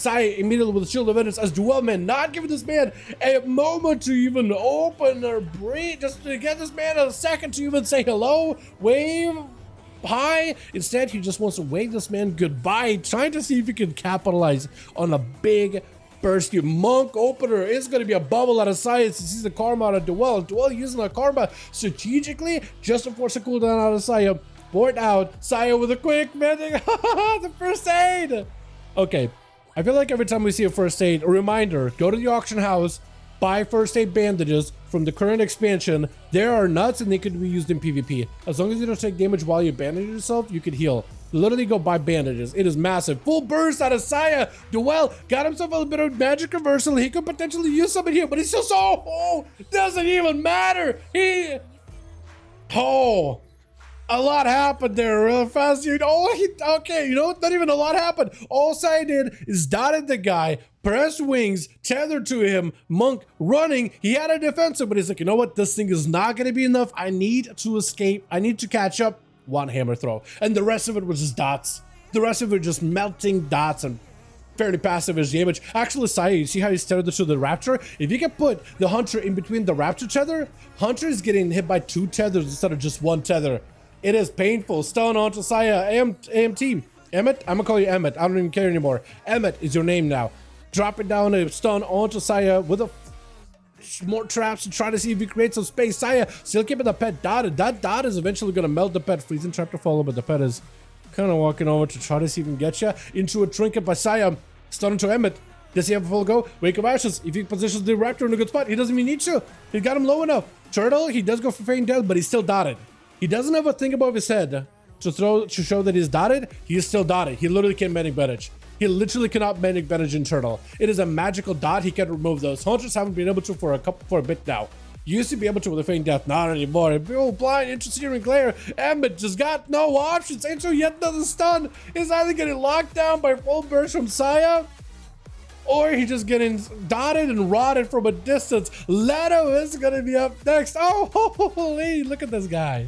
Saya immediately with the Shield of Vengeance as Duel Man, not giving this man a moment to even open or breathe, just to get this man a second to even say hello, wave, hi. Instead, he just wants to wave this man goodbye, trying to see if he can capitalize on a big burst. Monk opener is going to be a bubble out of Saya. He sees the karma out of Duel. Duel using the karma strategically just to force a cooldown out of Saya. Board out. Saya with a quick mending. The first aid. Okay, I feel like every time we see a first aid, a reminder, go to the auction house, buy first aid bandages from the current expansion. There are nuts and they could be used in PvP. As long as you don't take damage while you bandage yourself, you could heal. Literally go buy bandages. It is massive. Full burst out of Saya. Duel got himself a little bit of magic reversal. He could potentially use something here, but he's still so, doesn't even matter. A lot happened there real fast, dude. Okay, you know what? Not even a lot happened. All Saya did is dotted the guy, pressed wings, tethered to him, Monk running. He had a defensive, but he's like, you know what? This thing is not going to be enough. I need to escape. I need to catch up. One hammer throw. And the rest of it was just dots. The rest of it just melting dots and fairly passive as damage. Actually, Saya, you see how he's tethered to the Raptor? If you can put the Hunter in between the Raptor tether, Hunter is getting hit by 2 tethers instead of just 1 tether. It is painful. Stun onto Saya. AM team. Emmet? I'm gonna call you Emmet. I don't even care anymore. Emmet is your name now. Dropping down a stun onto Saya with a more traps to try to see if he creates some space. Saya still keeping the pet dotted. That dot is eventually gonna melt the pet. Freezing trap to follow, but the pet is kind of walking over to try to see if he can get you into a trinket by Saya. Stun into Emmet. Does he have a full go? Wake of Ashes. If he positions the Raptor in a good spot, he doesn't even need to. He got him low enough. Turtle, he does go for feign death, but he's still dotted. He doesn't have a thing above his head to show that he's dotted. He is still dotted. He literally can't medic bandage. He literally cannot medic bandage in Turtle. It is a magical dot. He can remove those. Hunters haven't been able to for a bit now. You used to be able to with a feign death, not anymore. Oh, blind, interfering glare. Emmet just got no options. Into yet another stun. Is either getting locked down by full burst from Saya, or he's just getting dotted and rotted from a distance. Leto is gonna be up next. Oh, holy, look at this guy.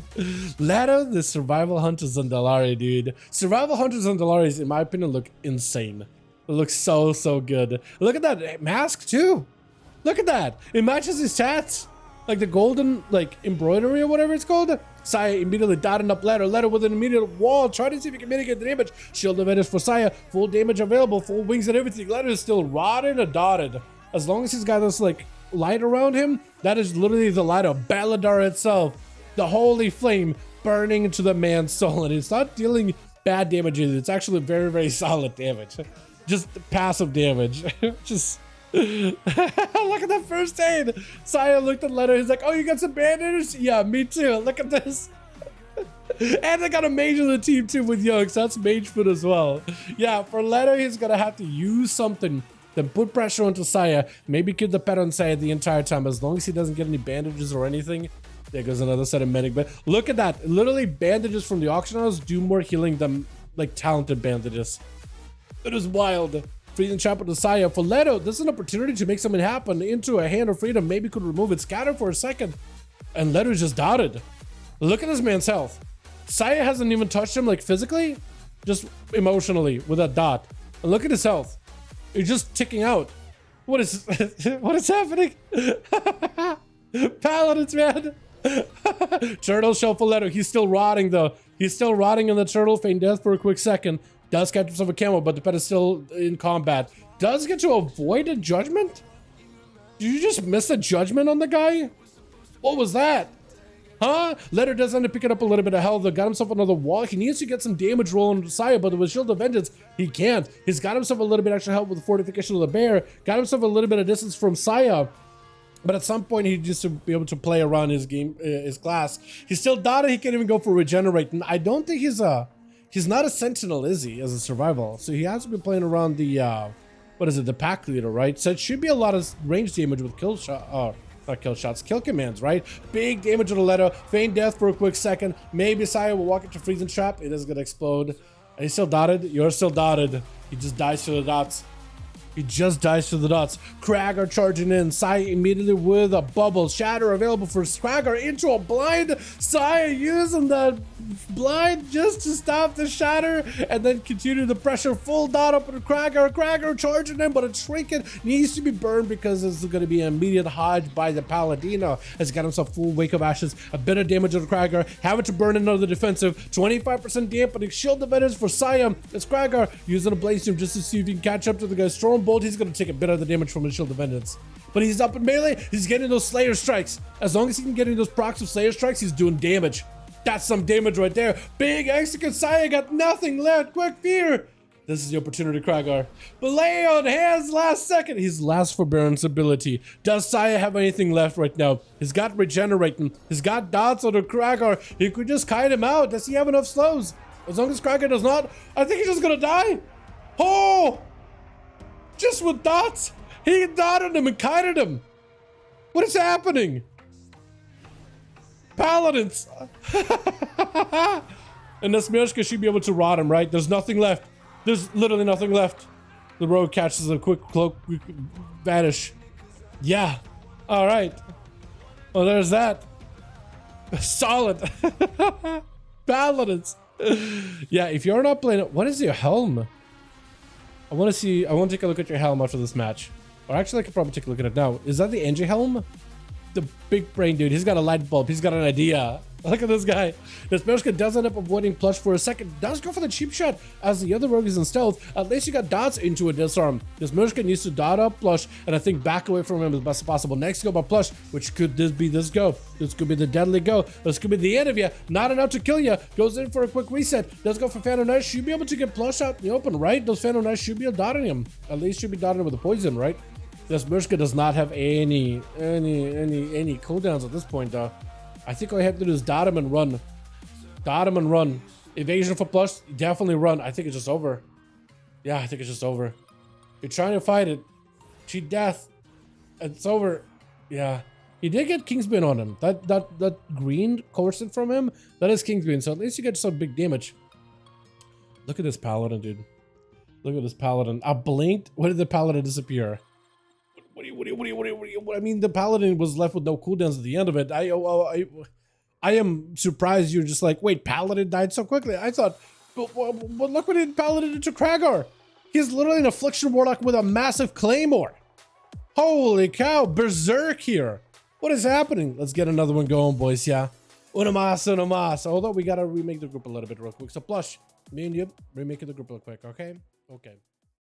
Leto, the survival hunters on Dalaran, dude. Survival hunters on Dalaran, in my opinion, look insane. It looks so good. Look at that mask too. Look at that. It matches his tats. Like the golden, like, embroidery or whatever it's called. Saya immediately dotting up Leto. Leto with an immediate wall. Try to see if he can mitigate the damage. Shield of Vengeance for Saya. Full damage available. Full wings and everything. Leto is still rotted or dotted. As long as he's got this, like, light around him, that is literally the light of Baladar itself. The holy flame burning into the man's soul. And it's not dealing bad damage either. It's actually very solid damage. Just passive damage. Just... Look at that first aid. Saya looked at Leto. He's like, oh, you got some bandages? Yeah, me too. Look at this. And they got a mage on the team too with Young, so that's mage foot as well. Yeah, for Leto, he's gonna have to use something to put pressure onto Saya. Maybe keep the pet on Saya the entire time. As long as he doesn't get any bandages or anything. There goes another set of medic. But look at that. Literally, bandages from the auction house do more healing than like talented bandages. It is wild. Freezing trap with the Saya. For Leto, this is an opportunity to make something happen into a hand of freedom. Maybe could remove it, scatter for a second. And Leto's just dotted. Look at this man's health. Saya hasn't even touched him like physically, just emotionally with that dot. And look at his health. He's just ticking out. What is what is happening? Paladins, man. Turtle shell for Leto. He's still rotting though. He's still rotting in the turtle. Feign death for a quick second. Does catch himself a camo, but the pet is still in combat. Does get to avoid a judgment? Did you just miss a judgment on the guy? What was that? Huh? Leto does end up picking up a little bit of health. Got himself another wall. He needs to get some damage rolling on Saya, but with Shield of Vengeance, he can't. He's got himself a little bit extra help with the fortification of the bear. Got himself a little bit of distance from Saya. But at some point, he needs to be able to play around his game, his class. He's still dotted. He can't even go for regenerate. And I don't think he's not a sentinel, is he, as a survival? So he has to be playing around the, what is it, the pack leader, right? So it should be a lot of range damage with kill shot, not kill shots, kill commands, right? Big damage on the Leto. Feign death for a quick second. Maybe Saya will walk into freezing trap. It is gonna explode. Are you still dotted? You're still dotted. He just dies to the dots. He just dies to the dots. Kragar charging in. Sai immediately with a bubble. Shatter available for Kragar into a blind. Sai using the blind just to stop the shatter and then continue the pressure. Full dot up on Kragar. Kragar charging in, but a trinket needs to be burned because this is going to be an immediate hodge by the Paladino. Has got himself full Wake of Ashes. A bit of damage on Kragar. Having to burn another defensive. 25% dampening. Shield defenders for Siam. It's Kragar using a Blaze Tube just to see if he can catch up to the guy. Storm Bolt, he's going to take a bit of the damage from his shield defendants. But he's up in melee. He's getting those Slayer strikes. As long as he can get in those procs of Slayer strikes, he's doing damage. That's some damage right there. Big execute. Saya got nothing left. Quick fear. This is the opportunity, Kragar. But lay on hands last second. His last forbearance ability. Does Saya have anything left right now? He's got regenerating. He's got dots on the Kragar. He could just kite him out. Does he have enough slows? As long as Kragar does not, I think he's just gonna die. Oh! Just with dots. He dotted him and kited him. What is happening? Paladins. And the Smirshka should be able to rot him, right? There's nothing left. There's literally nothing left. The rogue catches a quick cloak, quick vanish. Yeah. All right. Well, there's that. Solid. Paladins. Yeah, if you're not playing it, what is your helm? I want to take a look at your helm after this match. Or actually, I could probably take a look at it now. Is that the NG helm? The big brain dude. He's got a light bulb. He's got an idea. Look at this guy. The Smirshka does end up avoiding Plush for a second. Does go for the cheap shot as the other rogue is in stealth. At least you got dots into a disarm. The Smirshka needs to dot up Plush and I think back away from him as best as possible. Next go by Plush, which could this be this go. This could be the deadly go. This could be the end of you. Not enough to kill you. Goes in for a quick reset. Does go for Phantom Knight. Should be able to get Plush out in the open, right? Those Phantom Knights should be dotting him. At least should be dotting him with the poison, right? This Smirshka does not have any cooldowns at this point, though. I think all I have to do is dot him and run. Dot him and run. Evasion for Plush, definitely run. I think it's just over. Yeah, I think it's just over. You're trying to fight it. Cheat death. It's over. Yeah. He did get Kingsbane on him. That green corset from him, that is Kingsbane, so at least you get some big damage. Look at this Paladin, dude. Look at this Paladin. I blinked. Where did the Paladin disappear? What I mean, the Paladin was left with no cooldowns at the end of it. I am surprised you're just like, wait, Paladin died so quickly. I thought, but look what Paladin did to Kragar. He's literally an Affliction Warlock with a massive Claymore. Holy cow, berserk here. What is happening? Let's get another one going, boys, yeah. Unamas. Although we gotta remake the group a little bit real quick. So Plush, me and you, remake the group real quick, okay? Okay.